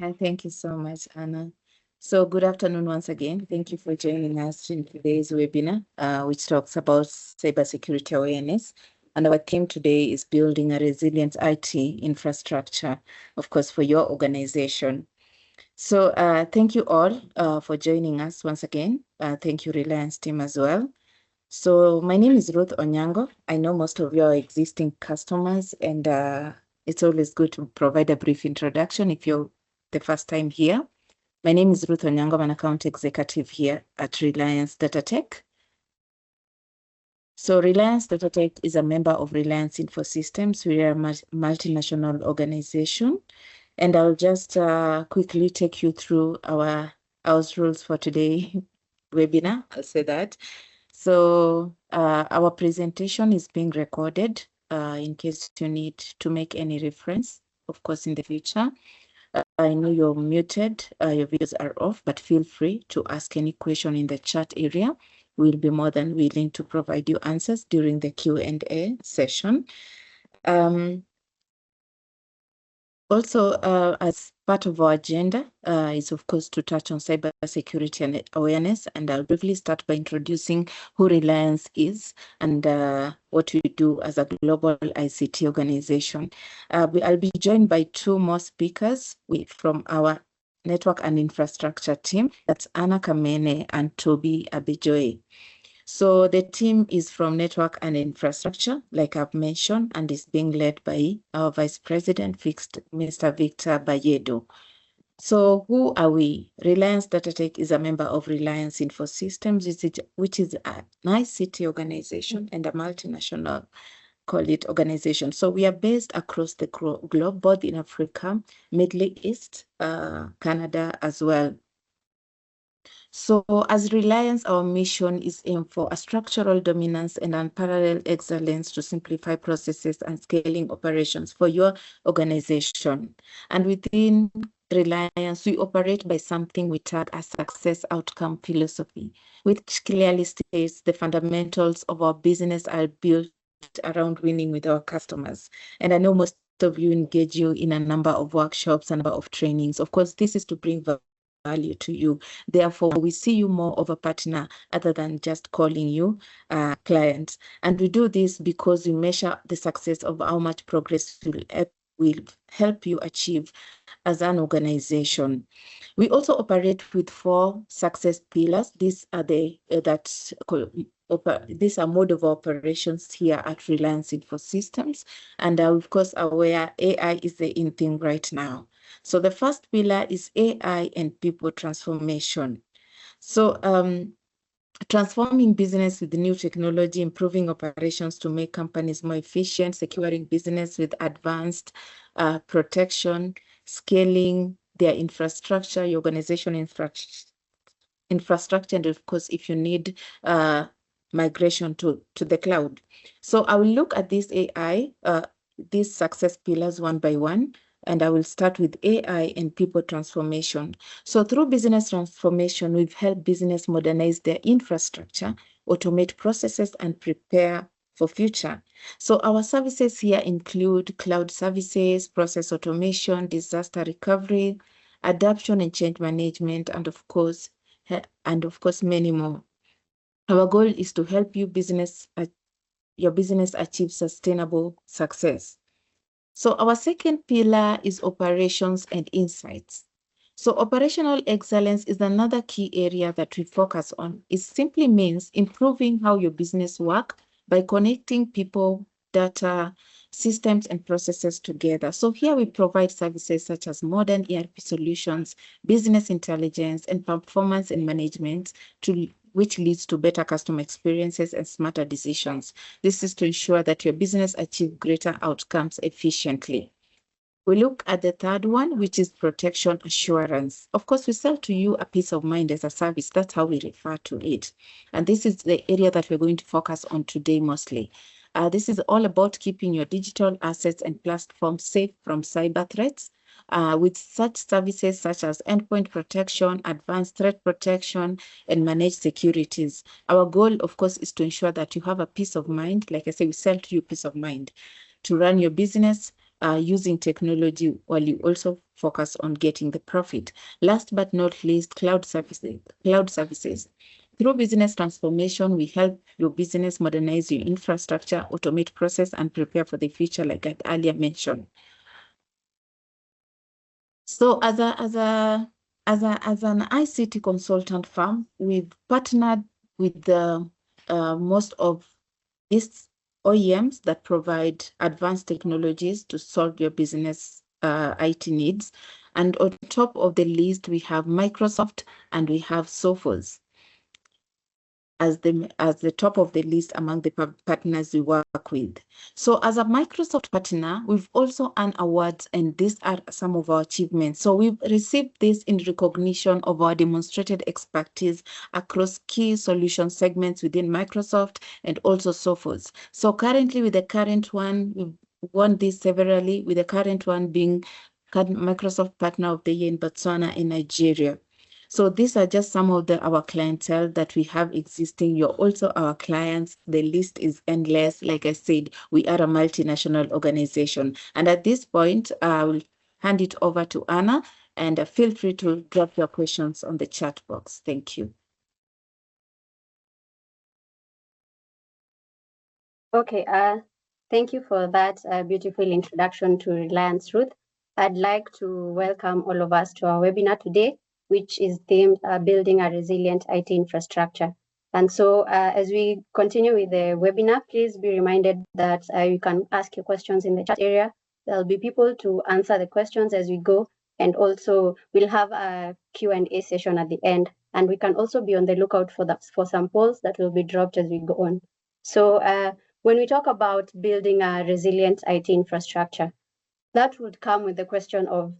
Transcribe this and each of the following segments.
Hi, thank you so much, Anna. So good afternoon once again. Thank you for joining us in today's webinar, which talks about cybersecurity awareness. And our theme today is building a resilient IT infrastructure, of course, for your organization. So thank you all for joining us once again. Thank you, Reliance team, as well. So my name is Ruth Onyango. I know most of your existing customers, and it's always good to provide a brief introduction if you're the first time here. My name is Ruth Onyango. I'm an account executive here at Reliance Data Tech. So Reliance Data Tech is a member of Reliance Infosystems. We are a multinational organization. And I'll just quickly take you through our house rules for today webinar. I'll say that. So our presentation is being recorded in case you need to make any reference, of course, in the future. I know you're muted, your videos are off, but feel free to ask any question in the chat area. We'll be more than willing to provide you answers during the Q&A session. Also, as part of our agenda is, of course, to touch on cybersecurity and awareness. And I'll briefly start by introducing who Reliance is and what we do as a global ICT organization. I'll be joined by two more speakers from our network and infrastructure team. That's Anna Kamene and Toby Abijoye. So the team is from Network and Infrastructure, like I've mentioned, and is being led by our Vice President, Mr. Victor Bayedo. So who are we? Reliance Data Tech is a member of Reliance Infosystems, which is an ICT organization and a multinational, call it, organization. So we are based across the globe, both in Africa, Middle East, Canada as well. So as Reliance, our mission is aim for a structural dominance and unparalleled excellence to simplify processes and scaling operations for your organization. And within Reliance, we operate by something we tag as success outcome philosophy, which clearly states the fundamentals of our business are built around winning with our customers. And I know most of you engage you in a number of workshops and a number of trainings. Of course, this is to bring value to you. Therefore, we see you more of a partner other than just calling you clients. And we do this because we measure the success of how much progress will help you achieve as an organization. We also operate with 4 success pillars. These are these are mode of operations here at Reliance Infosystems. And of course, aware AI is the in thing right now. So the first pillar is AI and people transformation. So transforming business with new technology, improving operations to make companies more efficient, securing business with advanced protection, scaling their infrastructure, your organization infrastructure, and of course, if you need migration to the cloud. So I will look at this AI, these success pillars one by one, and I will start with AI and people transformation. So through business transformation, we've helped business modernize their infrastructure, automate processes, and prepare for future. So our services here include cloud services, process automation, disaster recovery, adoption and change management, and of course, many more. Our goal is to help your business achieve sustainable success. So our second pillar is operations and insights. So operational excellence is another key area that we focus on. It simply means improving how your business works by connecting people, data, systems, and processes together. So here we provide services such as modern ERP solutions, business intelligence, and performance and management which leads to better customer experiences and smarter decisions. This is to ensure that your business achieves greater outcomes efficiently. We look at the third one, which is protection assurance. Of course, we sell to you a peace of mind as a service. That's how we refer to it. And this is the area that we're going to focus on today mostly. This is all about keeping your digital assets and platforms safe from cyber threats. With such services such as endpoint protection, advanced threat protection, and managed securities. Our goal, of course, is to ensure that you have a peace of mind. Like I say, we sell to you peace of mind to run your business using technology while you also focus on getting the profit. Last but not least, cloud services. Through business transformation, we help your business modernize your infrastructure, automate process, and prepare for the future, like I earlier mentioned. So as an ICT consultant firm, we've partnered with the most of these OEMs that provide advanced technologies to solve your business IT needs. And on top of the list, we have Microsoft and we have Sophos as the top of the list among the partners we work with. So as a Microsoft partner, we've also earned awards, and these are some of our achievements. So we've received this in recognition of our demonstrated expertise across key solution segments within Microsoft and also Sophos. So currently with the current one, we've won this severally, with the current one being Microsoft Partner of the Year in Botswana in Nigeria. So these are just some of our clientele that we have existing. You're also our clients. The list is endless. Like I said, we are a multinational organization. And at this point, I will hand it over to Anna, and feel free to drop your questions on the chat box. Thank you. Okay, thank you for that beautiful introduction to Reliance Ruth. I'd like to welcome all of us to our webinar today, which is themed Building a Resilient IT Infrastructure. And so as we continue with the webinar, please be reminded that you can ask your questions in the chat area. There'll be people to answer the questions as we go, and also we'll have a Q&A session at the end. And we can also be on the lookout for some polls that will be dropped as we go on. So when we talk about building a resilient IT infrastructure, that would come with the question of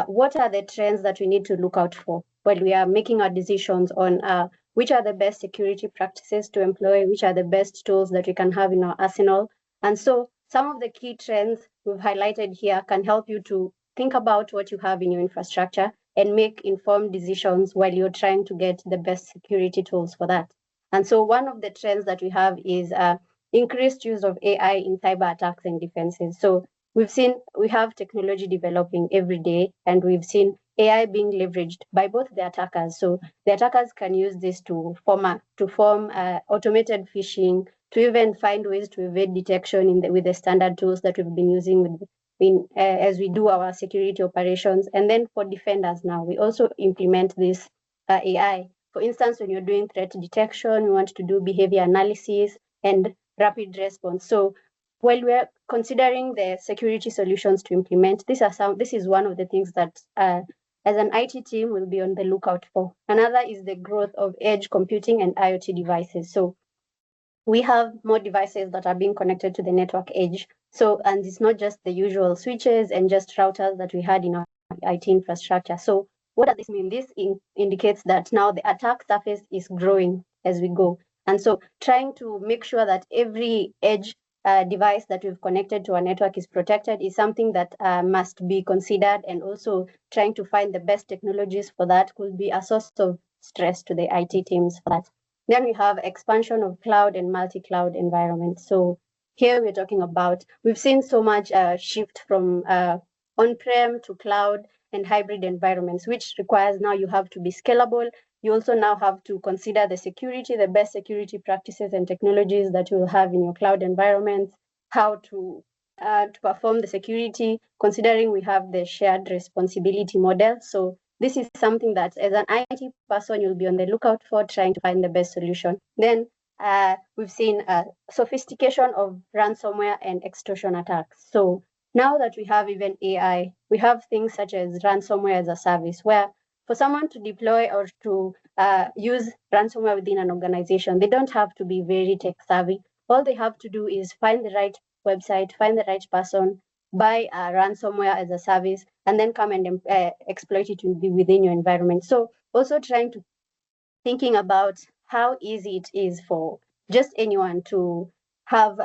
what are the trends that we need to look out for while we are making our decisions on which are the best security practices to employ, which are the best tools that we can have in our arsenal. And so some of the key trends we've highlighted here can help you to think about what you have in your infrastructure and make informed decisions while you're trying to get the best security tools for that. And so one of the trends that we have is increased use of AI in cyber attacks and defenses. So we have technology developing every day, and we've seen AI being leveraged by both the attackers. So the attackers can use this to form automated phishing, to even find ways to evade detection with the standard tools that we've been using as we do our security operations. And then for defenders now, we also implement this AI. For instance, when you're doing threat detection, we want to do behavior analysis and rapid response. So while we're considering the security solutions to implement, this is one of the things that as an IT team will be on the lookout for. Another is the growth of edge computing and IoT devices. So we have more devices that are being connected to the network edge. So, and it's not just the usual switches and just routers that we had in our IT infrastructure. So what does this mean? This indicates that now the attack surface is growing as we go. And so trying to make sure that every edge device that we've connected to our network is protected is something that must be considered, and also trying to find the best technologies for that could be a source of stress to the IT teams for that. Then we have expansion of cloud and multi-cloud environments. So here we're talking about, we've seen so much shift from on-prem to cloud and hybrid environments, which requires now you have to be scalable. You also now have to consider the security, the best security practices and technologies that you will have in your cloud environments, how to perform the security, considering we have the shared responsibility model. So this is something that as an IT person, you'll be on the lookout for, trying to find the best solution. Then we've seen sophistication of ransomware and extortion attacks. So now that we have even AI, we have things such as ransomware as a service, where for someone to deploy or to use ransomware within an organization, they don't have to be very tech savvy. All they have to do is find the right website, find the right person, buy ransomware as a service, and then come and exploit it within your environment. So also thinking about how easy it is for just anyone to have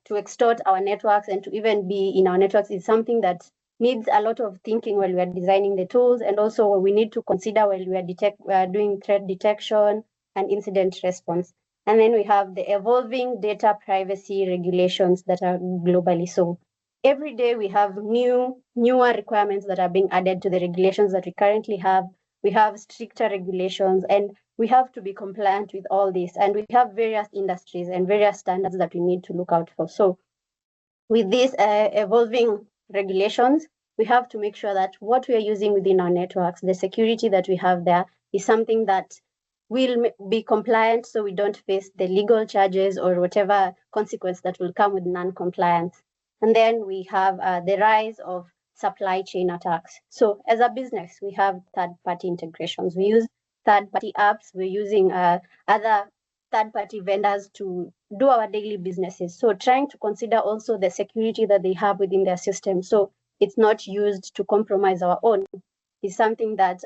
to extort our networks and to even be in our networks is something that needs a lot of thinking while we are designing the tools, and also we need to consider while we are doing threat detection and incident response. And then we have the evolving data privacy regulations that are globally. So every day we have newer requirements that are being added to the regulations that we currently have. We have stricter regulations, and we have to be compliant with all this. And we have various industries and various standards that we need to look out for. So with these evolving regulations, we have to make sure that what we are using within our networks, the security that we have there, is something that will be compliant, so we don't face the legal charges or whatever consequence that will come with non-compliance. And then we have the rise of supply chain attacks. So as a business, we have third-party integrations. We use third-party apps. We're using other third-party vendors to do our daily businesses. So trying to consider also the security that they have within their system, so it's not used to compromise our own, is something that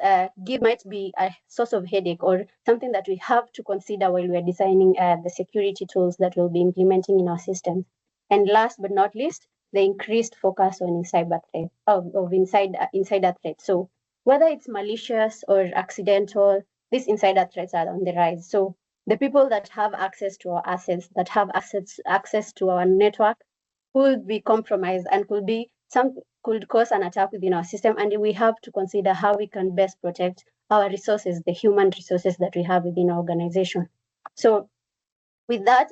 might be a source of headache, or something that we have to consider while we're designing the security tools that we'll be implementing in our systems. And last but not least, the increased focus on cyber threat of insider threats. So whether it's malicious or accidental, these insider threats are on the rise. So the people that have access to our assets, that have access to our network, could be compromised and could cause an attack within our system. And we have to consider how we can best protect our resources, the human resources that we have within our organization. So with that,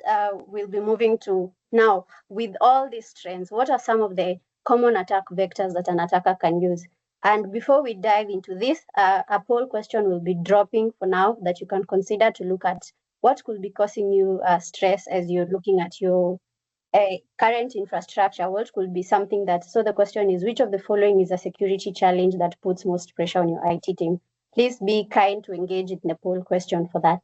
we'll be moving to now, with all these trends, what are some of the common attack vectors that an attacker can use? And before we dive into this, a poll question will be dropping for now that you can consider to look at what could be causing you stress as you're looking at your current infrastructure. What could be something that, so the question is, which of the following is a security challenge that puts most pressure on your IT team? Please be kind to engage in the poll question for that.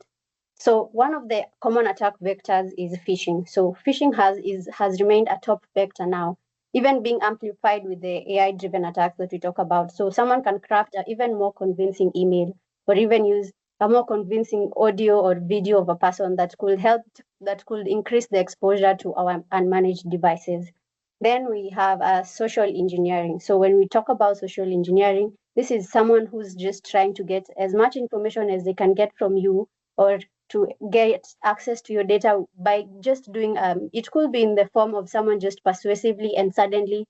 So one of the common attack vectors is phishing. So phishing has remained a top vector now, even being amplified with the AI-driven attacks that we talk about. So someone can craft an even more convincing email, or even use a more convincing audio or video of a person that could increase the exposure to our unmanaged devices. Then we have social engineering. So when we talk about social engineering, this is someone who's just trying to get as much information as they can get from you, or to get access to your data by just doing, it could be in the form of someone just persuasively and suddenly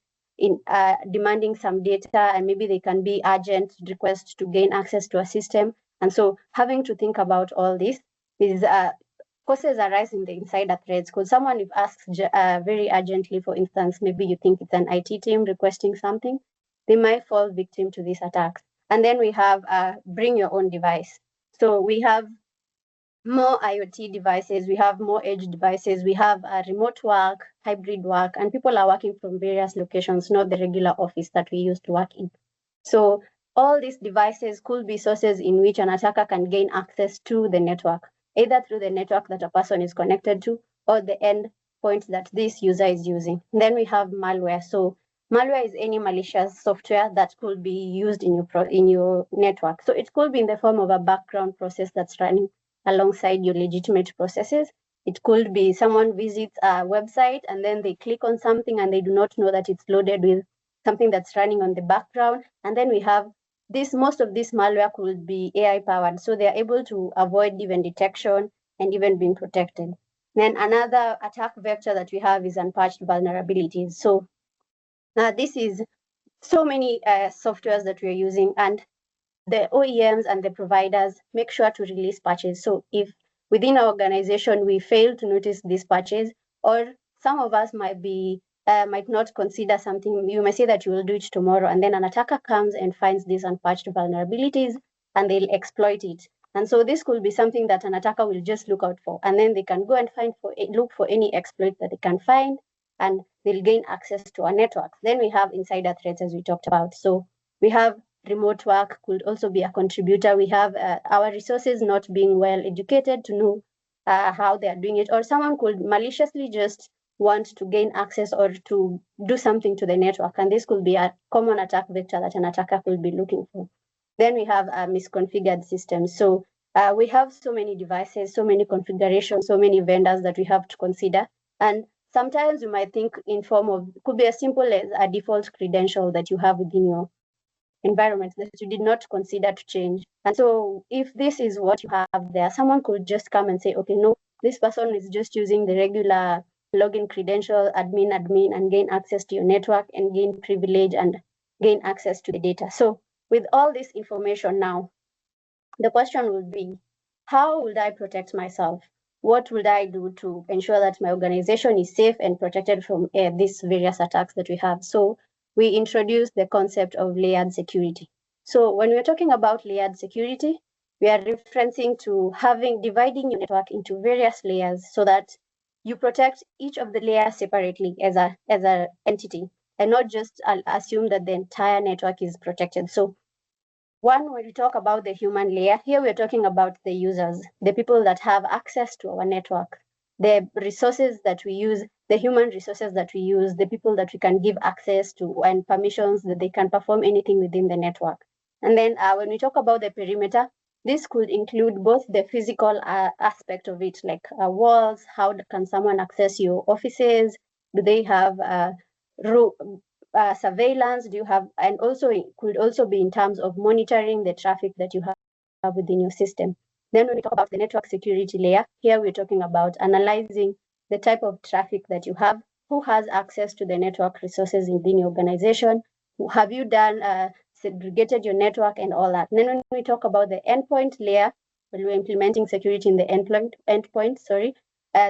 demanding some data, and maybe they can be urgent requests to gain access to a system. And so having to think about all this is causes a rise in the insider threats, because someone, if asked very urgently, for instance, maybe you think it's an IT team requesting something, they might fall victim to these attacks. And then we have bring your own device. So we have more IoT devices, we have more edge devices, we have remote work, hybrid work, and people are working from various locations, not the regular office that we used to work in. So all these devices could be sources in which an attacker can gain access to the network, either through the network that a person is connected to, or the endpoint that this user is using. Then we have malware. So malware is any malicious software that could be used in your network. So it could be in the form of a background process that's running alongside your legitimate processes. It could be someone visits a website and then they click on something and they do not know that it's loaded with something that's running on the background. And then we have most of this malware could be AI powered, so they're able to avoid even detection and even being protected. Then another attack vector that we have is unpatched vulnerabilities. So this is so many softwares that we're using, and the OEMs and the providers make sure to release patches. So if within our organization we fail to notice these patches, or some of us might not consider something, you may say that you will do it tomorrow, and then an attacker comes and finds these unpatched vulnerabilities and they'll exploit it. And so this could be something that an attacker will just look out for, and then they can go and look for any exploit that they can find, and they'll gain access to our network. Then we have insider threats, as we talked about. So we have remote work could also be a contributor. We have our resources not being well educated to know how they are doing it, or someone could maliciously just want to gain access or to do something to the network, and this could be a common attack vector that an attacker could be looking for. Then we have misconfigured systems. So we have so many devices, so many configurations, so many vendors that we have to consider, and sometimes you might think in form of, could be as simple as a default credential that you have within your environment that you did not consider to change. And so if this is what you have there, someone could just come and say, okay, no, this person is just using the regular login credential, admin, and gain access to your network and gain privilege and gain access to the data. So with all this information now, the question would be, how would I protect myself? What would I do to ensure that my organization is safe and protected from these various attacks that we have? So we introduced the concept of layered security. So when we're talking about layered security, we are referencing to dividing your network into various layers so that you protect each of the layers separately as a entity, and not just assume that the entire network is protected. So one, when we talk about the human layer, here we're talking about the users, the people that have access to our network, the resources that we use, the human resources that we use, the people that we can give access to and permissions that they can perform anything within the network. And then when we talk about the perimeter, this could include both the physical aspect of it, like walls, how can someone access your offices, do they have surveillance do you have, and also it could also be in terms of monitoring the traffic that you have within your system. Then when we talk about the network security layer, here we're talking about analyzing the type of traffic that you have, who has access to the network resources within your organization, have you done segregated your network and all that. And then when we talk about the endpoint layer, when we're implementing security in the endpoint,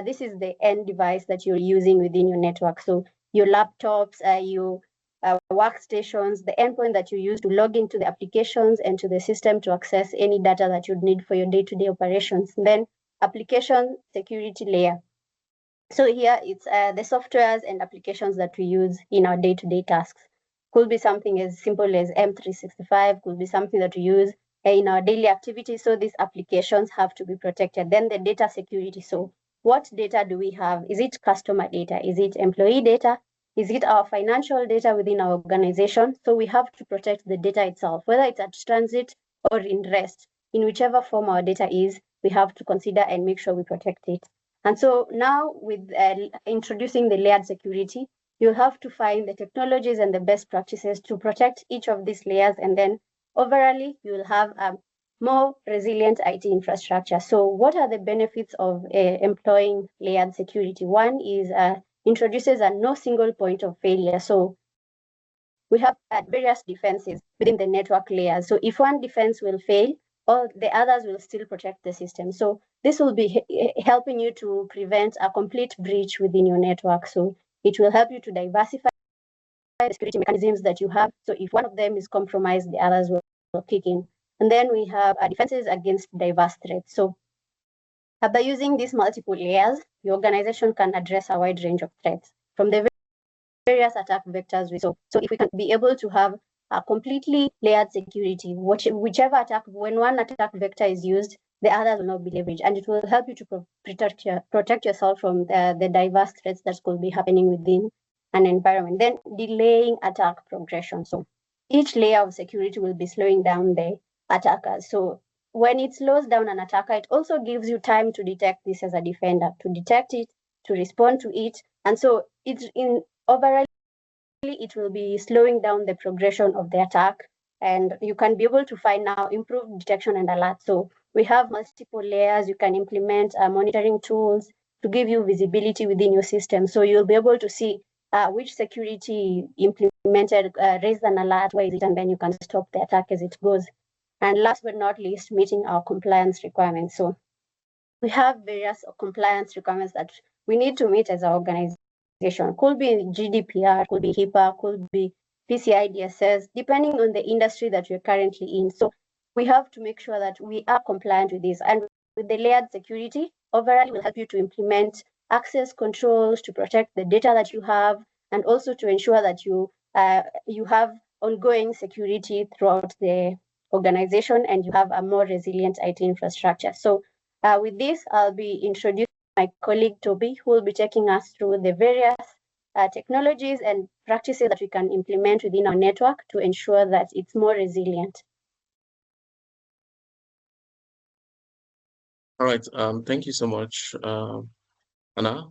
this is the end device that you're using within your network. So your laptops, your workstations, the endpoint that you use to log into the applications and to the system to access any data that you'd need for your day-to-day operations. And then application security layer. So here it's the softwares and applications that we use in our day-to-day tasks. Could be something as simple as M365, could be something that we use in our daily activities. So these applications have to be protected. Then the data security. So what data do we have? Is it customer data? Is it employee data? Is it our financial data within our organization? So we have to protect the data itself, whether it's at transit or in rest. In whichever form our data is, we have to consider and make sure we protect it. And so now with introducing the layered security, you have to find the technologies and the best practices to protect each of these layers. And then overall, you will have a more resilient IT infrastructure. So what are the benefits of employing layered security? One is introduces a no single point of failure. So we have various defenses within the network layer. So if one defense will fail, all the others will still protect the system. So this will be helping you to prevent a complete breach within your network. So it will help you to diversify the security mechanisms that you have. So if one of them is compromised, the others will kick in. And then we have defenses against diverse threats. So by using these multiple layers, the organization can address a wide range of threats from the various attack vectors we saw. So if we can be able to have a completely layered security, whichever attack, when one attack vector is used, the others will not be leveraged, and it will help you to protect yourself from the diverse threats that could be happening within an environment. Then delaying attack progression. So each layer of security will be slowing down the attackers. So when it slows down an attacker, it also gives you time to detect this as a defender, to detect it, to respond to it. And so it's overall, it will be slowing down the progression of the attack, and you can be able to find now improved detection and alert. So we have multiple layers. You can implement monitoring tools to give you visibility within your system. So you'll be able to see which security implemented, raised an alert, where is it, and then you can stop the attack as it goes. And last but not least, meeting our compliance requirements. So we have various compliance requirements that we need to meet as an organization. Could be GDPR, could be HIPAA, could be PCI DSS, depending on the industry that you're currently in. So we have to make sure that we are compliant with this. And with the layered security, overall, it will help you to implement access controls to protect the data that you have, and also to ensure that you have ongoing security throughout the organization, and you have a more resilient IT infrastructure. So with this, I'll be introducing my colleague Toby, who will be taking us through the various technologies and practices that we can implement within our network to ensure that it's more resilient. All right, thank you so much, Anna.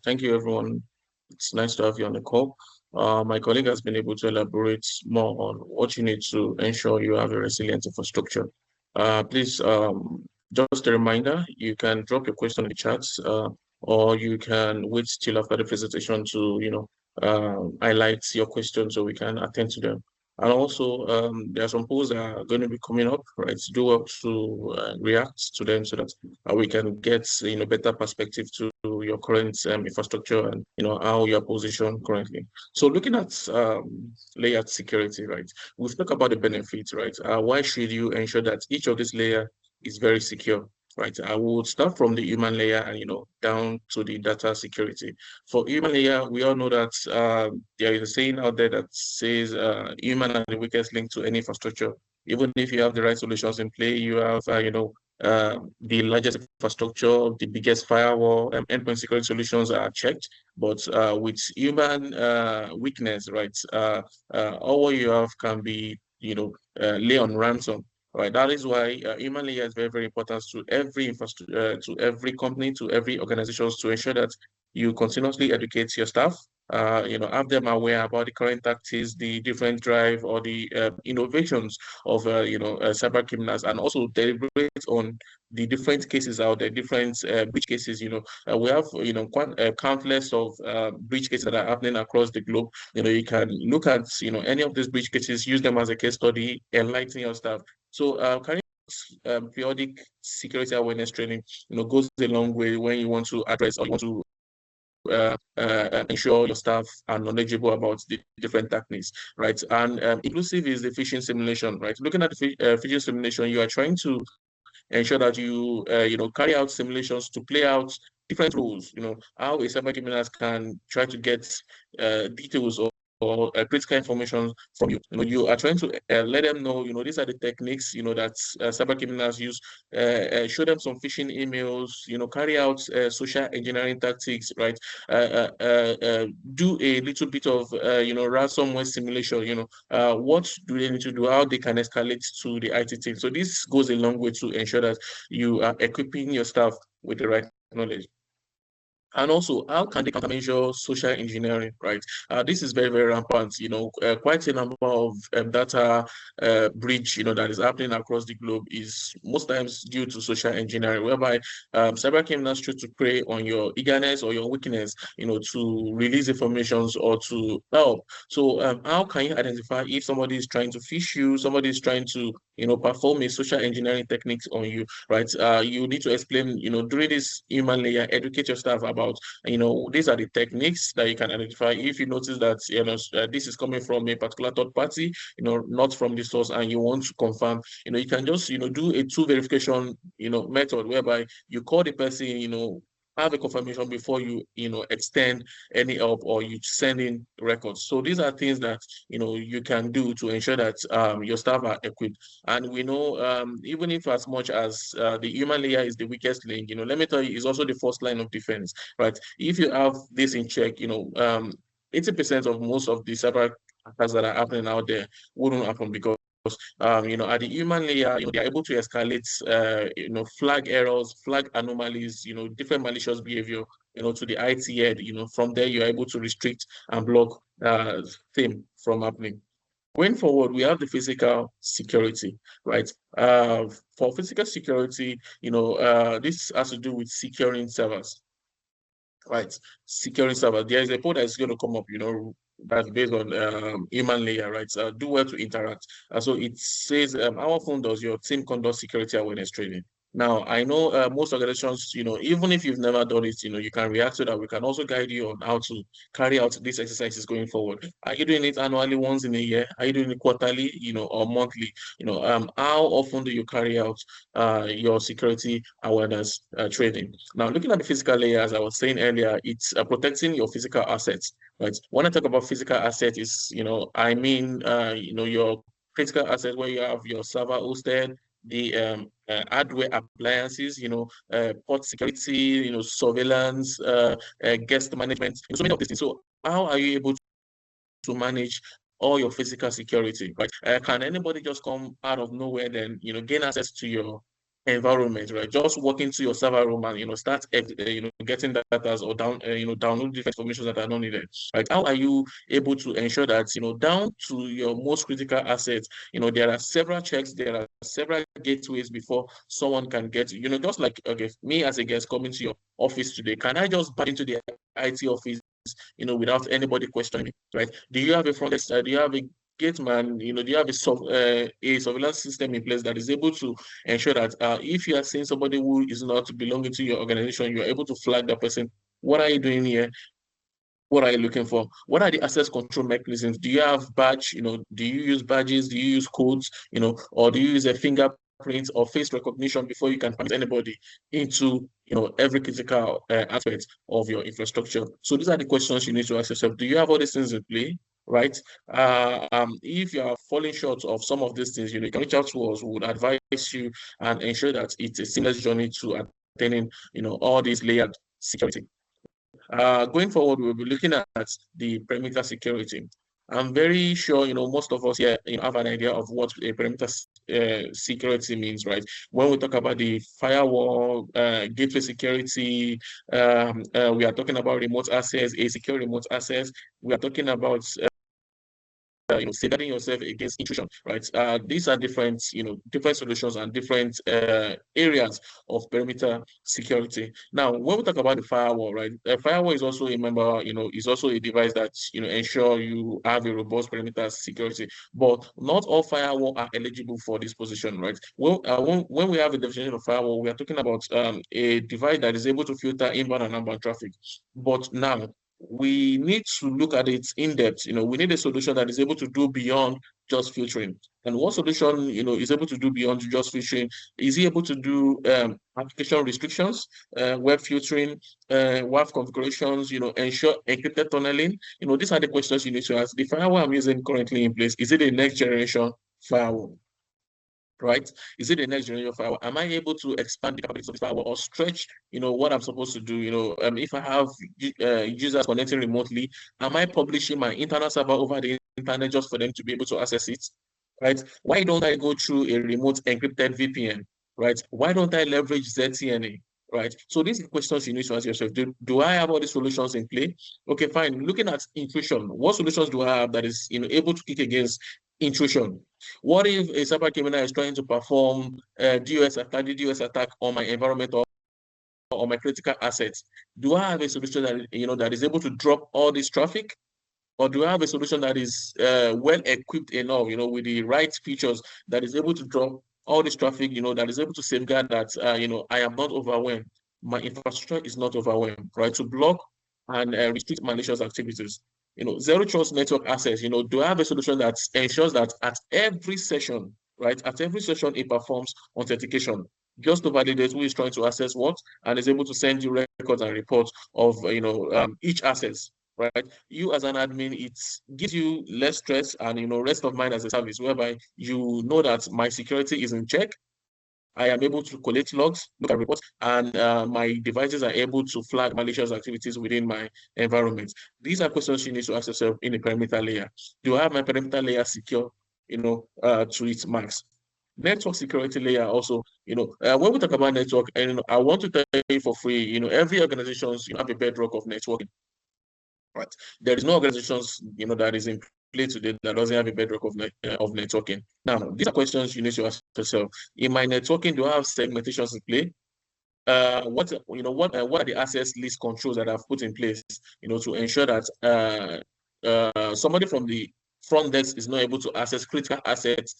Thank you, everyone. It's nice to have you on the call. My colleague has been able to elaborate more on what you need to ensure you have a resilient infrastructure. Please, just a reminder, you can drop your question in the chat or you can wait till after the presentation to, highlight your questions so we can attend to them. And also, there are some polls that are going to be coming up, right? Do up to react to them so that we can get, better perspective to your current infrastructure and, how you're positioned currently. So looking at layered security, right? We've talked about the benefits, right? Why should you ensure that each of these layer is very secure? Right, I will start from the human layer and down to the data security. For human layer, we all know that there is a saying out there that says human are the weakest link to any infrastructure. Even if you have the right solutions in play, you have the largest infrastructure, the biggest firewall, endpoint security solutions are checked. But with human weakness, right, all you have can be lay on ransom. Right, that is why human layer is very, very important to every infrastructure, to every company, to every organization, to ensure that you continuously educate your staff, have them aware about the current tactics, the different drive or the innovations of, cyber criminals, and also deliberate on the different cases out there, different breach cases. We have, quite countless of breach cases that are happening across the globe. You can look at, any of these breach cases, use them as a case study, enlighten your staff. So carrying periodic security awareness training, goes a long way when you want to address or you want to ensure your staff are knowledgeable about the different techniques, right? And inclusive is the phishing simulation, right? Looking at the phishing simulation, you are trying to ensure that you, carry out simulations to play out different rules, how a cyber criminals can try to get details or critical information from you. You are trying to let them know, these are the techniques, that cyber criminals use. Show them some phishing emails, carry out social engineering tactics, right? Do a little bit of, ransomware simulation. What do they need to do? How they can escalate to the IT team. So this goes a long way to ensure that you are equipping your staff with the right knowledge. And also, how can they countermeasure social engineering, right? This is very, very rampant. Quite a number of data breach, that is happening across the globe is most times due to social engineering, whereby cyber criminals try to prey on your eagerness or your weakness, to release informations or to help. So, how can you identify if somebody is trying to phish you, somebody is trying to, perform a social engineering techniques on you, right? You need to explain, during this human layer, educate your staff about, these are the techniques that you can identify. If you notice that, this is coming from a particular third party, not from the source, and you want to confirm, you can just, do a two verification, method whereby you call the person, have a confirmation before you, extend any help or you send in records. So these are things that, you can do to ensure that your staff are equipped. And we know, even if as much as the human layer is the weakest link, let me tell you, it's also the first line of defense, right? If you have this in check, 80% of most of the cyber attacks that are happening out there wouldn't happen because at the human layer, they're able to escalate, flag errors, flag anomalies, different malicious behavior, to the IT head. From there, you're able to restrict and block thing from happening. Going forward, we have the physical security, right? For physical security, this has to do with securing servers, right? Securing servers. There is a code that's going to come up, that's based on human layer, right? Do well to interact. So it says, how often does your team conduct security awareness training? Now, I know most organizations, even if you've never done it, you can react to that. We can also guide you on how to carry out these exercises going forward. Are you doing it annually, once in a year? Are you doing it quarterly, or monthly? How often do you carry out your security awareness training? Now, looking at the physical layer, as I was saying earlier, it's protecting your physical assets, right? When I talk about physical assets, is I mean, your critical assets where you have your server hosted, the hardware appliances, port security, surveillance, guest management, so many of these things. So how are you able to manage all your physical security, right? Can anybody just come out of nowhere then, gain access to your environment, right? Just walk into your server room and start getting data or download different information that are not needed. Right? How are you able to ensure that down to your most critical assets, there are several checks, there are several gateways before someone can get just like, okay, me as a guest coming to your office today, can I just back into the IT office without anybody questioning me, right? Do you have a front desk? Do you have a gate man? Do you have a surveillance system in place that is able to ensure that if you are seeing somebody who is not belonging to your organization, you are able to flag that person? What are you doing here? What are you looking for? What are the access control mechanisms? Do you have badge? Do you use badges? Do you use codes? Or do you use a fingerprint or face recognition before you can permit anybody into every critical aspect of your infrastructure? So these are the questions you need to ask yourself. Do you have all these things in play? Right? If you are falling short of some of these things, you can reach out to us. We would advise you and ensure that it's a seamless journey to attaining all these layered security. Going forward, we'll be looking at the perimeter security. I'm very sure, most of us here have an idea of what a perimeter security means, right? When we talk about the firewall, gateway security, we are talking about remote access, a secure remote access. We are talking about safeguarding yourself against intrusion, right? These are different, different solutions and different areas of perimeter security. Now, when we talk about the firewall, right? A firewall is also a member, is also a device that ensure you have a robust perimeter security. But not all firewall are eligible for this position, right? When we have a definition of firewall, we are talking about a device that is able to filter inbound and outbound traffic. But now, we need to look at it in depth. We need a solution that is able to do beyond just filtering. And what solution, is able to do beyond just filtering? Is he able to do application restrictions, web filtering, WAF configurations, ensure encrypted tunneling? These are the questions you need to ask. The firewall I'm using currently in place, is it a next generation firewall? Right? Is it the next generation firewall? Am I able to expand the capabilities of the firewall or stretch, what I'm supposed to do? If I have users connecting remotely, am I publishing my internal server over the internet just for them to be able to access it? Right? Why don't I go through a remote encrypted VPN? Right? Why don't I leverage ZTNA? Right? So these are questions you need to ask yourself. Do I have all the solutions in play? Okay, fine. Looking at intrusion, what solutions do I have that is able to kick against intrusion? What if a cyber criminal is trying to perform DOS attack on my environment or my critical assets? Do I have a solution that that is able to drop all this traffic? Or do I have a solution that is well equipped enough, with the right features that is able to drop all this traffic, that is able to safeguard that, I am not overwhelmed. My infrastructure is not overwhelmed, right? To block and restrict malicious activities. Zero trust network access, do I have a solution that ensures that at every session, right? At every session, it performs authentication just to validate who is trying to access what and is able to send you records and reports of, each asset, right? You as an admin, it gives you less stress and rest of mind as a service, whereby you know that my security is in check. I am able to collect logs, look at reports, and my devices are able to flag malicious activities within my environment. These are questions you need to ask yourself in the perimeter layer. Do I have my perimeter layer secure, to its max? Network security layer also, when we talk about network, and I want to tell you for free, every organization have a bedrock of networking. Right. There is no organizations, that is in play today that doesn't have a bedrock of networking. Now, these are questions you need to ask yourself. In my networking, do I have segmentations in play? What are the access list controls that I've put in place, to ensure that somebody from the front desk is not able to access critical assets,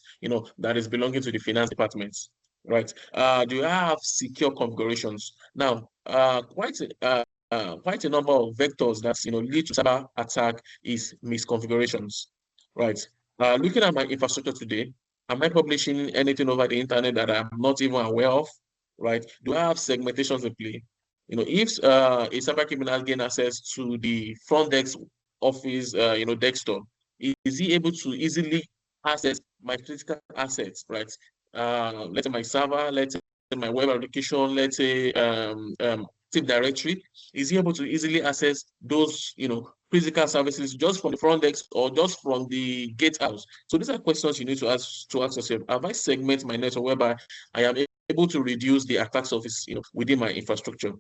that is belonging to the finance department, right? Do I have secure configurations? Now, quite a number of vectors that lead to cyber attack is misconfigurations, right? Looking at my infrastructure today, am I publishing anything over the internet that I'm not even aware of? Right? Do I have segmentations in play? If a cyber criminal gain access to the front desk office, desktop, is he able to easily access my critical assets, right? Let's say my server, let's say my web application, let's say Active Directory. Is he able to easily access those, physical services just from the front desk or just from the gatehouse? So these are questions you need to ask yourself. Have I segmented my network whereby I am able to reduce the attack surface, within my infrastructure.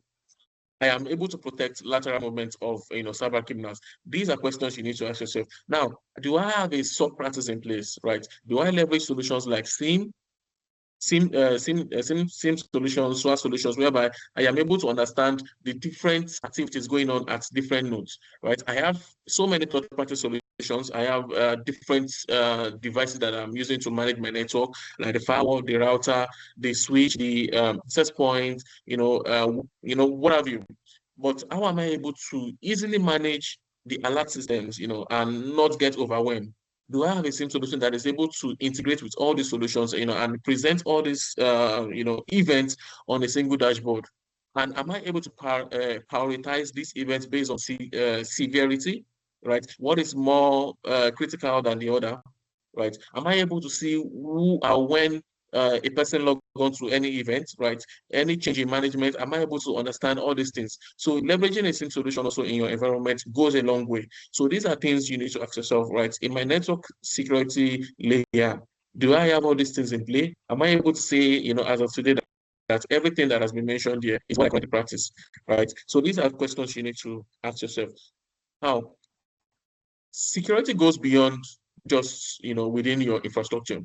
I am able to protect lateral movement of, cyber criminals. These are questions you need to ask yourself. Now, do I have a SOC practice in place, right? Do I leverage solutions like SIM solutions, SWAT solutions, whereby I am able to understand the different activities going on at different nodes, right? I have so many third-party solutions. I have different devices that I'm using to manage my network, like the firewall, the router, the switch, the access point, what have you. But how am I able to easily manage the alert systems, and not get overwhelmed? Do I have a SIM solution that is able to integrate with all these solutions, and present all these, events on a single dashboard? And am I able to prioritize these events based on severity, right? What is more critical than the other, right? Am I able to see who or when a person log on to any event, right? Any change in management, am I able to understand all these things? So leveraging a SIM solution also in your environment goes a long way. So these are things you need to ask yourself, right? In my network security layer, do I have all these things in play? Am I able to say, as of today, that everything that has been mentioned here is what I currently practice, right? So these are questions you need to ask yourself. Now, security goes beyond just, within your infrastructure.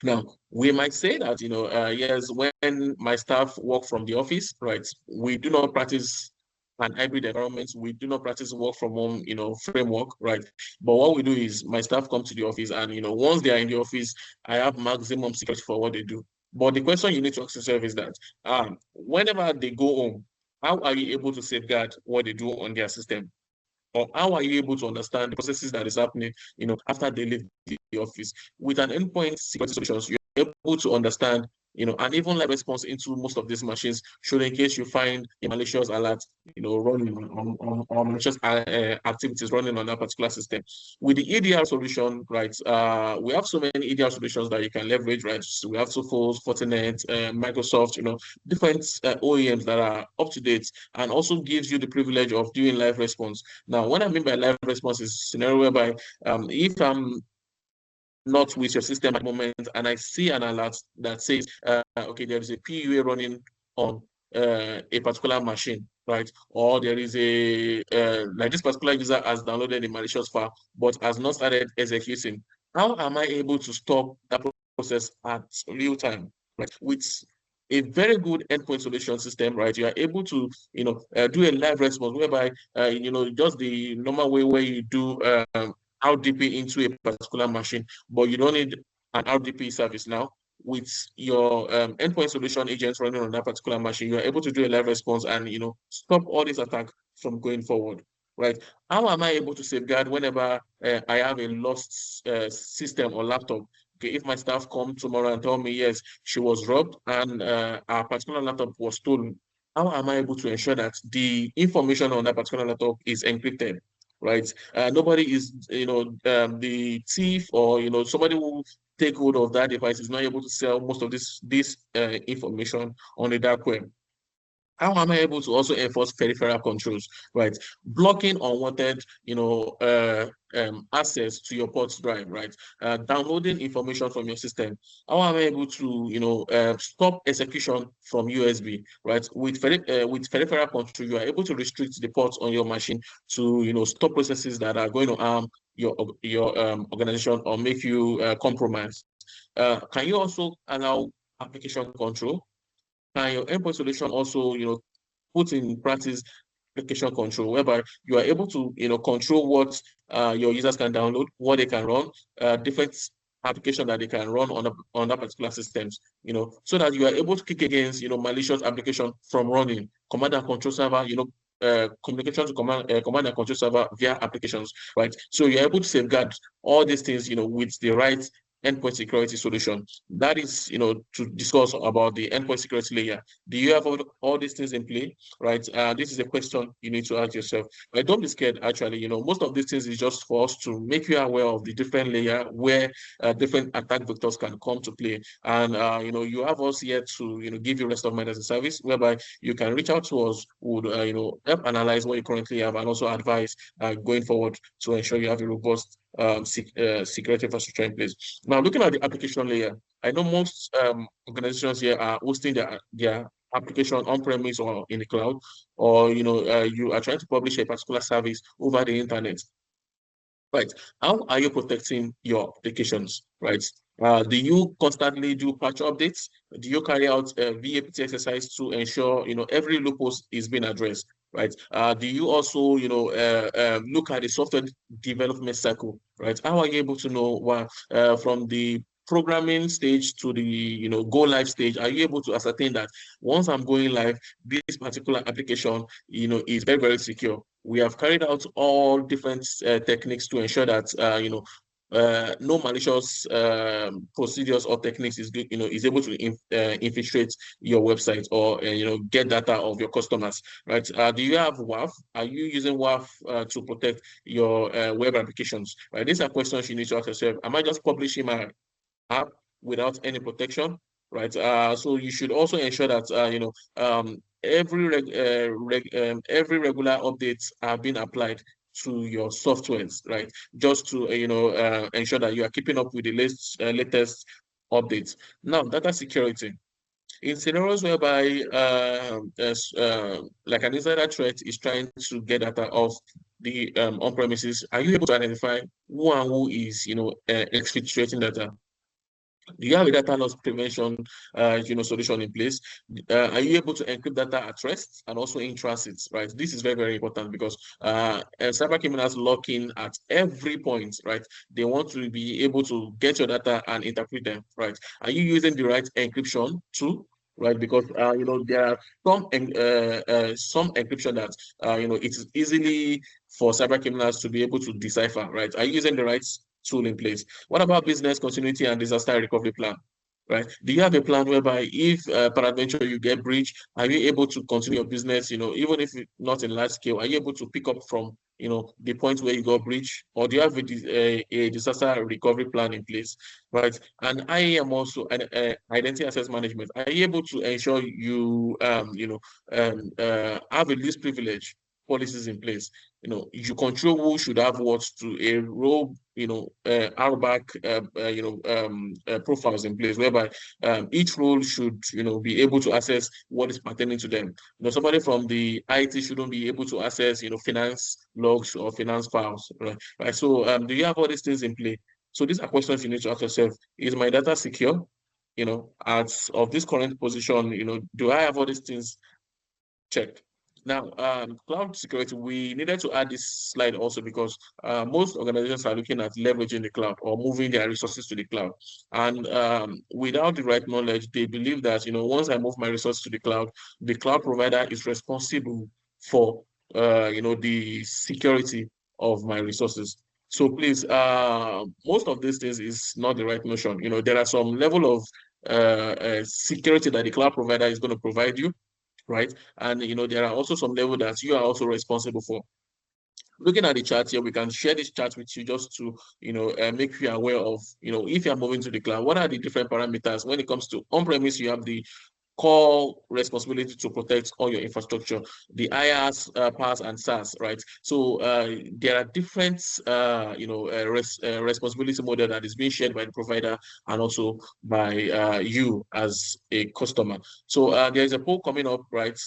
Now, we might say that, yes, when my staff work from the office, right, we do not practice an hybrid environment. We do not practice work from home, framework, right? But what we do is my staff come to the office and, once they are in the office, I have maximum security for what they do. But the question you need to ask yourself is that whenever they go home, how are you able to safeguard what they do on their system? Or how are you able to understand the processes that is happening, after they leave the office? With an endpoint security solutions, you're able to understand, and even live response into most of these machines, should in case you find a malicious alert, running on malicious activities running on that particular system. With the EDR solution, right, we have so many EDR solutions that you can leverage, right? So we have Sophos, Fortinet, Microsoft, different OEMs that are up to date, and also gives you the privilege of doing live response. Now, what I mean by live response is a scenario whereby if I'm not with your system at the moment and I see an alert that says, okay, there is a PUA running on a particular machine, right? Or there is like this particular user has downloaded a malicious file, but has not started executing. How am I able to stop that process at real time, right? With a very good endpoint solution system, right? You are able to, do a live response whereby, just the normal way where you do RDP into a particular machine, but you don't need an RDP service now. With your endpoint solution agents running on that particular machine, you're able to do a live response and, stop all this attack from going forward, right? How am I able to safeguard whenever I have a lost system or laptop? Okay, if my staff come tomorrow and tell me, yes, she was robbed and our particular laptop was stolen, how am I able to ensure that the information on that particular laptop is encrypted, right? Nobody is, the thief or, somebody who take hold of that device is not able to sell most of this information on the dark web. How am I able to also enforce peripheral controls, right? Blocking unwanted, access to your port drive, right? Downloading information from your system. How am I able to, stop execution from USB, right? With peripheral control, you are able to restrict the ports on your machine to, stop processes that are going to harm your organization or make you compromise. Can you also allow application control? Can your endpoint solution also, put in practice application control, whereby you are able to, control what your users can download, what they can run, different application that they can run on that particular systems, so that you are able to kick against, malicious application from running command and control server, communication to command and control server via applications, right? So you're able to safeguard all these things, with the right endpoint security solution. That is, to discuss about the endpoint security layer. Do you have all these things in play, right? This is a question you need to ask yourself. But don't be scared, actually. Most of these things is just for us to make you aware of the different layer where different attack vectors can come to play. And, you have us here to, give you rest of mind as a service, whereby you can reach out to us, would, help analyze what you currently have and also advise going forward to ensure you have a robust security infrastructure in place. Now, looking at the application layer, I know most organizations here are hosting their application on-premise or in the cloud, or you are trying to publish a particular service over the internet. Right. How are you protecting your applications? Right. Do you constantly do patch updates? Do you carry out a VAPT exercise to ensure every loophole is being addressed? Right. Do you also look at the software development cycle? Right. How are you able to know what from the programming stage to the go live stage? Are you able to ascertain that once I'm going live, this particular application is very, very secure? We have carried out all different techniques to ensure that no malicious procedures or techniques is able to infiltrate your website or get data of your customers, right? Do you have WAF? Are you using WAF to protect your web applications? Right, these are questions you need to ask yourself. Am I just publishing my app without any protection? Right. So you should also ensure that every regular updates are being applied to your softwares, right? Just to ensure that you are keeping up with the latest updates. Now, data security. In scenarios whereby like an insider threat is trying to get data off the on-premises, are you able to identify who and who is exfiltrating data? Do you have a data loss prevention solution in place? Are you able to encrypt data at rest and also in transit? Right, this is very, very important because cyber criminals lock in at every point. Right, they want to be able to get your data and interpret them. Right, are you using the right encryption tool? Right, because there are some encryption that it is easily for cyber criminals to be able to decipher. Right, are you using the right tool in place? What about business continuity and disaster recovery plan? Right? Do you have a plan whereby if peradventure you get breached, are you able to continue your business, even if not in large scale, are you able to pick up from, the point where you got breached? Or do you have a disaster recovery plan in place? Right? And I am also an identity access management. Are you able to ensure you, have a least privilege policies in place? You control who should have what to a role, RBAC, profiles in place, whereby each role should, be able to access what is pertaining to them. Somebody from the IT shouldn't be able to access, finance logs or finance files, right? Right. So, do you have all these things in play? So these are questions you need to ask yourself. Is my data secure? As of this current position, do I have all these things checked? Now, cloud security, we needed to add this slide also because most organizations are looking at leveraging the cloud or moving their resources to the cloud. And without the right knowledge, they believe that, once I move my resources to the cloud provider is responsible for, the security of my resources. So please, most of these things is not the right notion. There are some level of security that the cloud provider is going to provide you, right? And there are also some level that you are also responsible for. Looking at the chart here, we can share this chart with you just to make you aware of if you are moving to the cloud, what are the different parameters. When it comes to on-premise, you have the core responsibility to protect all your infrastructure, the IaaS, PaaS, and SaaS, right? So there are different, responsibility model that is being shared by the provider and also by you as a customer. So there is a poll coming up, right?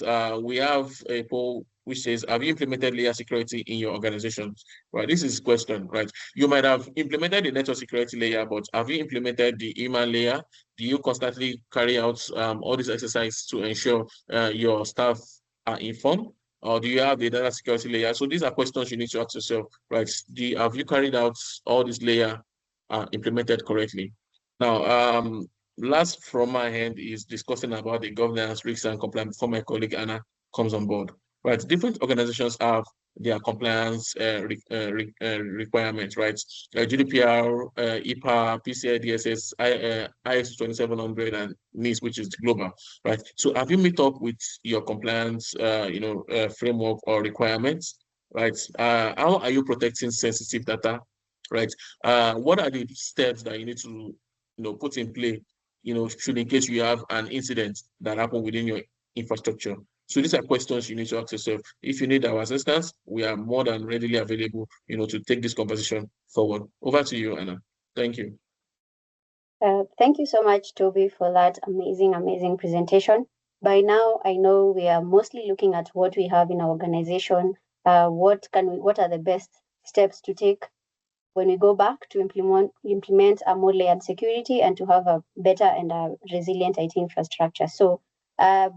We have a poll which says, have you implemented layer security in your organization? Right, this is question, right? You might have implemented the network security layer, but have you implemented the email layer? Do you constantly carry out all these exercises to ensure your staff are informed? Or do you have the data security layer? So these are questions you need to ask yourself, right? Have you carried out all this layer implemented correctly? Now, last from my hand is discussing about the governance, risks, and compliance before my colleague Anna comes on board. Right, different organizations have their compliance requirements, right? GDPR, HIPAA, PCI DSS, IS 2700, and NIST, which is global, right? So have you met up with your compliance, framework or requirements, right? How are you protecting sensitive data, right? What are the steps that you need to, put in play, should in case you have an incident that happened within your infrastructure? So these are questions you need to ask yourself. If you need our assistance, we are more than readily available, to take this conversation forward. Over to you, Anna. Thank you. Thank you so much, Toby, for that amazing presentation. By now, I know we are mostly looking at what we have in our organization. What are the best steps to take when we go back to implement a more layered security and to have a better and a resilient IT infrastructure. So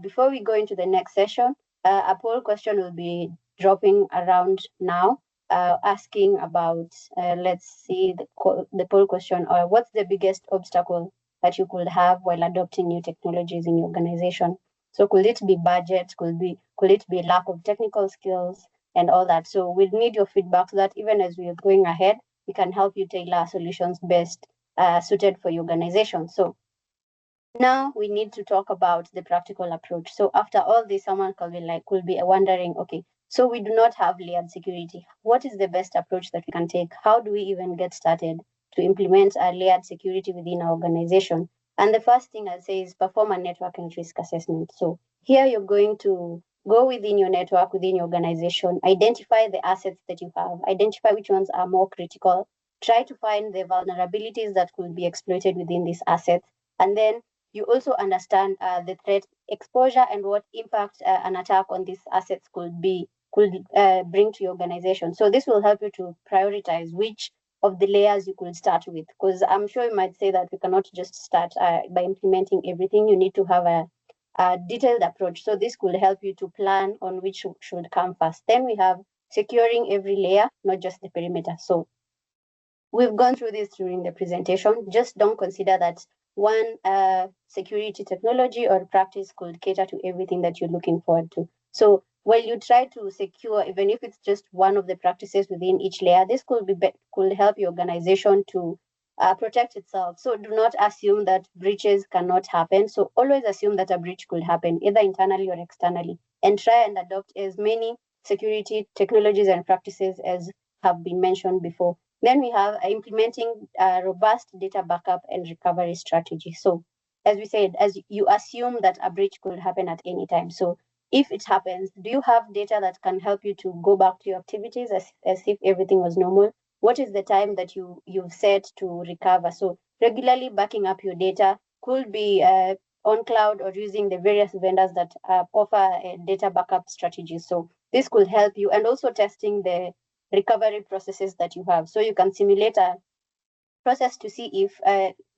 before we go into the next session, a poll question will be dropping around now, asking about, let's see the poll question, or what's the biggest obstacle that you could have while adopting new technologies in your organization? So could it be budget? Could it be lack of technical skills and all that? So we'll need your feedback so that even as we are going ahead, we can help you tailor solutions best suited for your organization. So now we need to talk about the practical approach. So after all this, someone could be wondering, okay, so we do not have layered security. What is the best approach that we can take? How do we even get started to implement a layered security within our organization? And the first thing I'll say is perform a network and risk assessment. So here you're going to go within your network, within your organization, identify the assets that you have, identify which ones are more critical, try to find the vulnerabilities that could be exploited within these assets, and then you also understand the threat exposure and what impact an attack on these assets could bring to your organization. So this will help you to prioritize which of the layers you could start with, because I'm sure you might say that we cannot just start by implementing everything. You need to have a detailed approach. So this could help you to plan on which should come first. Then we have securing every layer, not just the perimeter. So we've gone through this during the presentation. Just don't consider that one security technology or practice could cater to everything that you're looking forward to. So while you try to secure, even if it's just one of the practices within each layer, this could help your organization to protect itself. So do not assume that breaches cannot happen. So always assume that a breach could happen, either internally or externally, and try and adopt as many security technologies and practices as have been mentioned before. Then we have implementing a robust data backup and recovery strategy. So as we said, as you assume that a breach could happen at any time. So if it happens, do you have data that can help you to go back to your activities as if everything was normal? What is the time that you've set to recover? So regularly backing up your data could be on cloud or using the various vendors that offer data backup strategies. So this could help you, and also testing the recovery processes that you have. So you can simulate a process to see if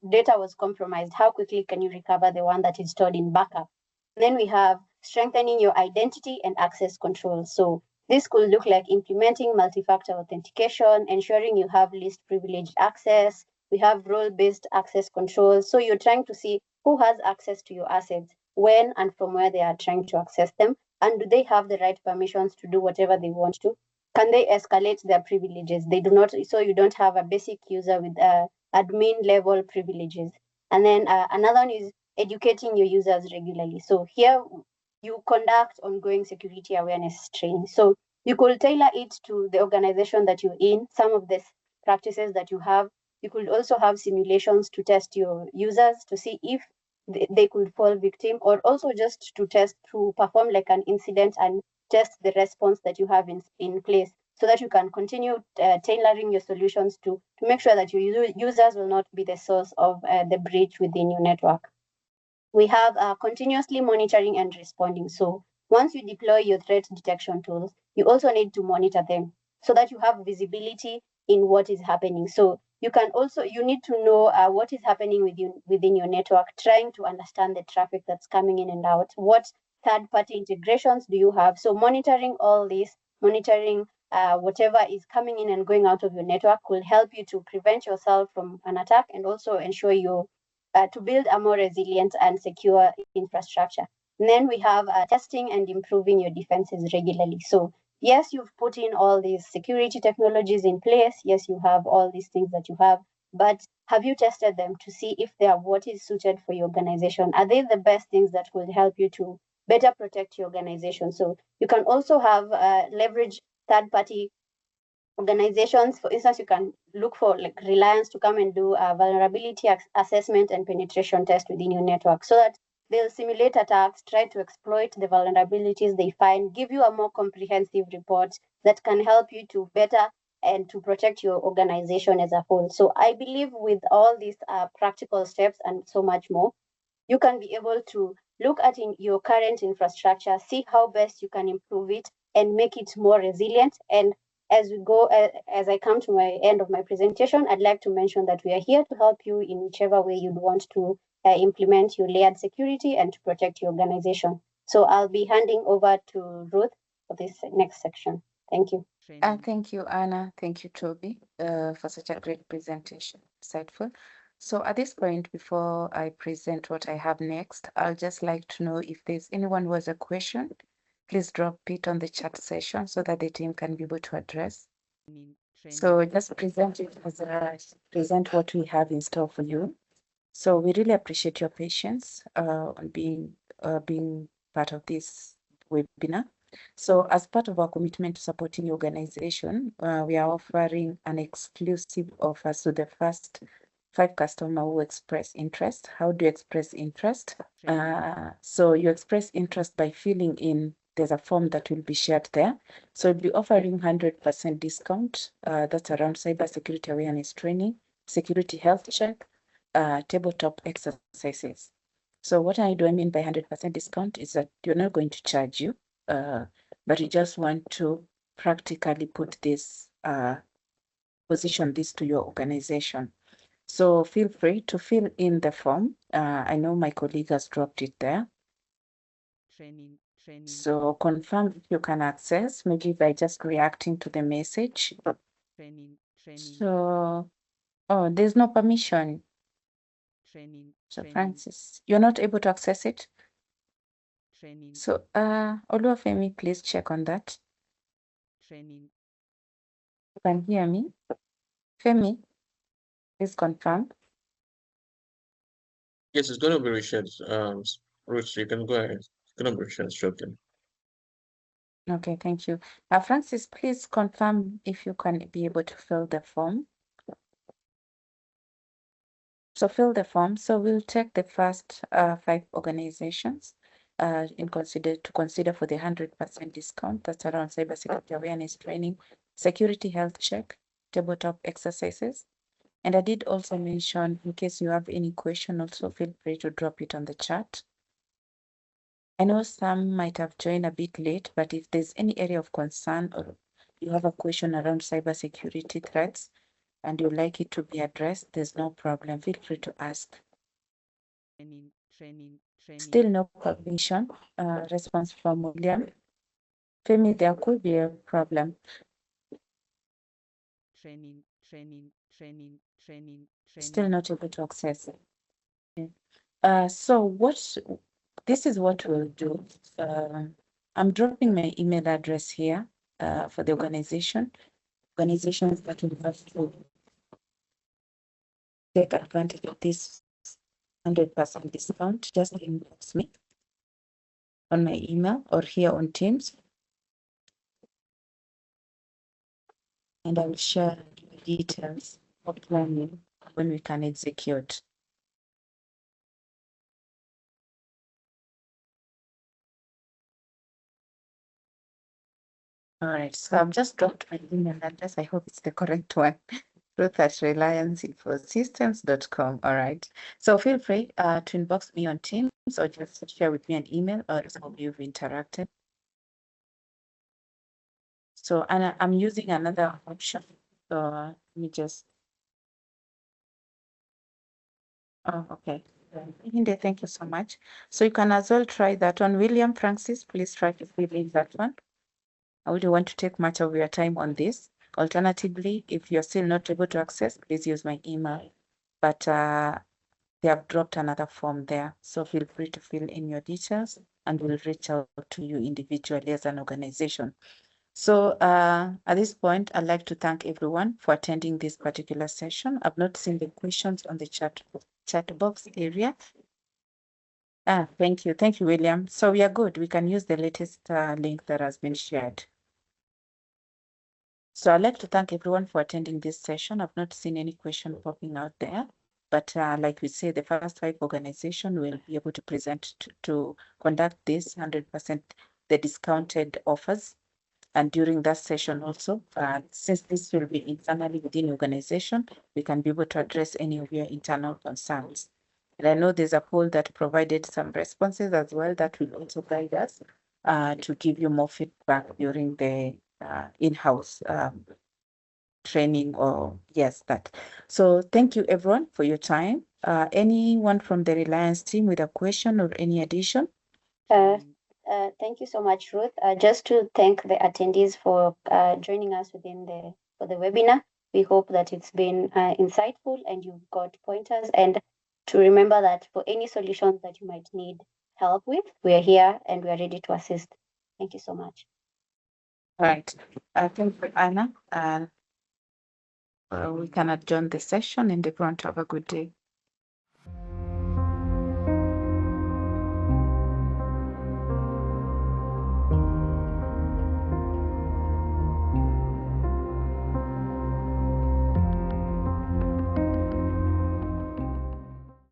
data was compromised, how quickly can you recover the one that is stored in backup? And then we have strengthening your identity and access control. So this could look like implementing multi-factor authentication, ensuring you have least privileged access. We have role-based access control. So you're trying to see who has access to your assets, when and from where they are trying to access them, and do they have the right permissions to do whatever they want to? Can they escalate their privileges? They do not, so you don't have a basic user with admin level privileges. And then another one is educating your users regularly. So here you conduct ongoing security awareness training. So you could tailor it to the organization that you're in, some of the practices that you have. You could also have simulations to test your users to see if they could fall victim, or also just to perform like an incident and test the response that you have in place, so that you can continue tailoring your solutions to make sure that your users will not be the source of the breach within your network. We have continuously monitoring and responding. So once you deploy your threat detection tools, you also need to monitor them so that you have visibility in what is happening. So you need to know what is happening within your network, trying to understand the traffic that's coming in and out. What third-party integrations do you have? So monitoring all this, monitoring whatever is coming in and going out of your network will help you to prevent yourself from an attack, and also ensure you to build a more resilient and secure infrastructure. And then we have testing and improving your defenses regularly. So yes, you've put in all these security technologies in place. Yes, you have all these things that you have, but have you tested them to see if they are what is suited for your organization? Are they the best things that will help you to better protect your organization? So you can also have leverage third-party organizations. For instance, you can look for like Reliance to come and do a vulnerability assessment and penetration test within your network, so that They'll simulate attacks, try to exploit the vulnerabilities they find, give you a more comprehensive report that can help you to better and to protect your organization as a whole. So I believe with all these practical steps and so much more, you can be able to look at your current infrastructure, see how best you can improve it and make it more resilient. And as we go, as I come to my end of my presentation, I'd like to mention that we are here to help you in whichever way you'd want to implement your layered security and to protect your organization. So I'll be handing over to Ruth for this next section. Thank you. Thank you, Anna. Thank you, Toby, for such a great presentation. Insightful. So at this point, before I present what I have next, I'll just like to know if there's anyone who has a question, please drop it on the chat session so that the team can be able to address. So just present it as present what we have in store for you. So we really appreciate your patience on being part of this webinar. So as part of our commitment to supporting your organization, we are offering an exclusive offer to the first 5 customers who express interest. How do you express interest? So you express interest by filling in, there's a form that will be shared there. So we'll be offering 100% discount. That's around cybersecurity awareness training, security health check, tabletop exercises. So what I mean by 100% discount is that you're not going to charge you, but you just want to practically put this, position this to your organization. So feel free to fill in the form. I know my colleague has dropped it there. So confirm if you can access, maybe by just reacting to the message. So, oh, there's no permission. So Francis, you're not able to access it? So, Oluwafemi, please check on that. You can hear me? Femi, please confirm. Yes, it's going to be reshared. Ruth, you can go ahead. It's going to be reshared shortly. Okay, thank you. Francis, please confirm if you can be able to fill the form. So fill the form. So we'll take the first 5 organizations to consider for the 100% discount. That's around cybersecurity awareness training, security health check, tabletop exercises. And I did also mention, in case you have any question, also feel free to drop it on the chat. I know some might have joined a bit late, but if there's any area of concern or you have a question around cybersecurity threats and you'd like it to be addressed, there's no problem. Feel free to ask. Still no permission. Response from William. Femi, there could be a problem. Still not able to access it. Okay. So this is what we'll do. I'm dropping my email address here for the organizations that will have to take advantage of this 100% discount. Just inbox me on my email or here on Teams, and I will share the details of planning when we can execute. All right, so I've just dropped my email address. I hope it's the correct one. Ruth@relianceinfosystems.com. All right. So feel free to inbox me on Teams or just share with me an email or some of you've interacted. So I'm using another option. So let me just. Oh, okay. Hinde, thank you so much. So you can as well try that one. William, Francis, please try to fill in that one. I wouldn't want to take much of your time on this. Alternatively, if you're still not able to access, please use my email. But they have dropped another form there. So feel free to fill in your details and we'll reach out to you individually as an organization. So at this point, I'd like to thank everyone for attending this particular session. I've not seen the questions on the chat box area. Thank you. Thank you, William. So we are good. We can use the latest link that has been shared. So I'd like to thank everyone for attending this session. I've not seen any question popping out there, but but like we say, the first 5 organizations will be able to present to conduct this 100% the discounted offers. And during that session also, since this will be internally within organization, we can be able to address any of your internal concerns. And I know there's a poll that provided some responses as well that will also guide us to give you more feedback during the in-house training or yes, that. So thank you everyone for your time. Anyone from the Reliance team with a question or any addition? Thank you so much, Ruth. Just to thank the attendees for joining us for the webinar. We hope that it's been insightful and you've got pointers. And to remember that for any solutions that you might need help with, we are here and we are ready to assist. Thank you so much. Right. Thank you, Anna. We can adjourn the session and everyone to have a good day.